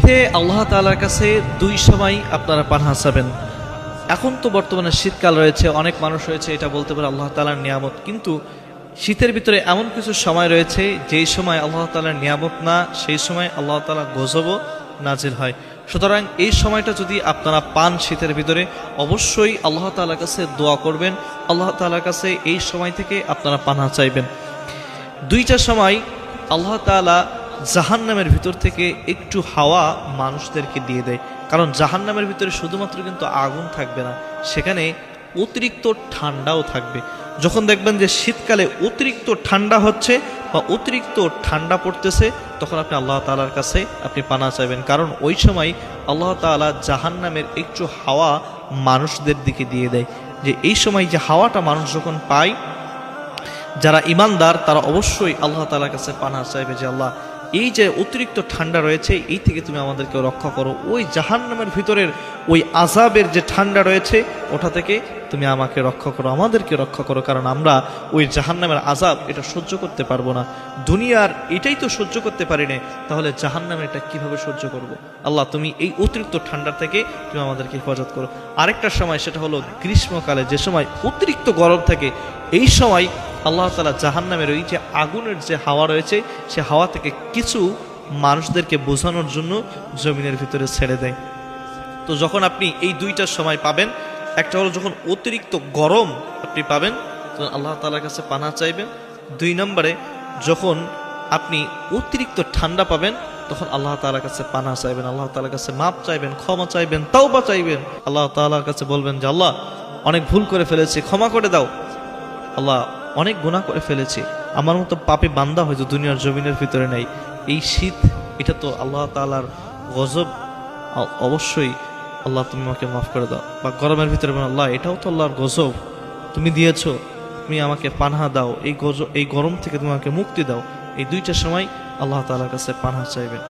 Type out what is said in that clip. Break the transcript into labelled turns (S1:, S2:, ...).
S1: শীতে আল্লাহ তাআলার কাছে দুই সময় আপনারা পানাহ চাবেন। এখন তো বর্তমানে শীতকাল রয়েছে, অনেক মানুষ রয়েছে এটা বলতে পারে আল্লাহ তাআলার নিয়ামত, কিন্তু শীতের ভিতরে এমন কিছু সময় রয়েছে যেই সময় আল্লাহ তাআলার নিয়ামত না, সেই সময় আল্লাহ তাআলা গজবও নাজিল হয়। সুতরাং এই সময়টা যদি আপনারা পান শীতের ভিতরে, অবশ্যই আল্লাহ তাআলার কাছে দোয়া করবেন, আল্লাহ তাআলার কাছে এই সময় থেকে আপনারা পানাহ চাইবেন। দুইটা সময় আল্লাহ তাআলা জাহান্নামের ভিতর থেকে একটু হাওয়া মানুষদেরকে দিয়ে দেয়, কারণ জাহান্নামের ভিতরে শুধুমাত্র কিন্তু আগুন থাকবে না, সেখানে অতিরিক্ত ঠান্ডাও থাকবে। যখন দেখবেন যে শীতকালে অতিরিক্ত ঠান্ডা হচ্ছে বা অতিরিক্ত ঠান্ডা পড়তেছে, তখন আপনি আল্লাহ তাআলার কাছে আপনি পানাহ চাইবেন, কারণ ওই সময় আল্লাহ তাআলা জাহান্নামের একটু হাওয়া মানুষদের দিকে দিয়ে দেয়। যে এই সময় যে হাওয়াটা মানুষ যখন পায়, যারা ইমানদার তারা অবশ্যই আল্লাহ তাআলার কাছে পানাহ চাইবে যে আল্লাহ, এই যে অতিরিক্ত ঠান্ডা রয়েছে এই থেকে তুমি আমাদেরকে রক্ষা করো, ওই জাহান্নামের ভিতরের ওই আযাবের যে ঠান্ডা রয়েছে ওটা থেকে তুমি আমাকে রক্ষা করো, আমাদেরকে রক্ষা করো, কারণ আমরা ওই জাহান্নামের আযাব এটা সহ্য করতে পারবো না। দুনিয়ার এটাই তো সহ্য করতে পারি না, তাহলে জাহান্নামের এটা কিভাবে সহ্য করব। আল্লাহ তুমি এই অতিরিক্ত ঠান্ডা থেকে তুমি আমাদেরকে হেফাজত করো। আরেকটা সময় সেটা হলো গ্রীষ্মকালে, যে সময় অতিরিক্ত গরম থাকে, এই সময় আল্লাহ তাআলা জাহান্নামের ওই যে আগুনের যে হাওয়া রয়েছে সে হাওয়া থেকে কিছু মানুষদেরকে বোঝানোর জন্য জমিনের ভিতরে ছেড়ে দেয়। তো যখন আপনি এই দুইটা সময় পাবেন, একটা হলো যখন অতিরিক্ত গরম আপনি পাবেন তখন আল্লাহ তাআলার কাছে পানাহ চাইবেন। দুই নম্বরে যখন আপনি অতিরিক্ত ঠান্ডা পাবেন তখন আল্লাহ তাআলার কাছে পানাহ চাইবেন, আল্লাহ তাআলার কাছে মাপ চাইবেন, ক্ষমা চাইবেন, তাওবা চাইবেন। আল্লাহ তাআলার কাছে বলবেন যে আল্লাহ অনেক ভুল করে ফেলেছি, ক্ষমা করে দাও, আল্লাহ অনেক গুনাহ করে ফেলেছি, আমার মতো পাপী বান্দা হয়তো দুনিয়ার জমিনের ভিতরে নেই। এই শীত এটা তো আল্লাহ তাআলার গজব, অবশ্যই আল্লাহ তুমি আমাকে মাফ করে দাও। বা গরমের ভিতরে আল্লাহ এটাও তো আল্লাহর গজব, তুমি দিয়েছো, তুমি আমাকে পানাহ দাও, এই গরম থেকে তুমি আমাকে মুক্তি দাও। এই দুইটা সময় আল্লাহ তাআলার কাছে পানাহ চাইবেন।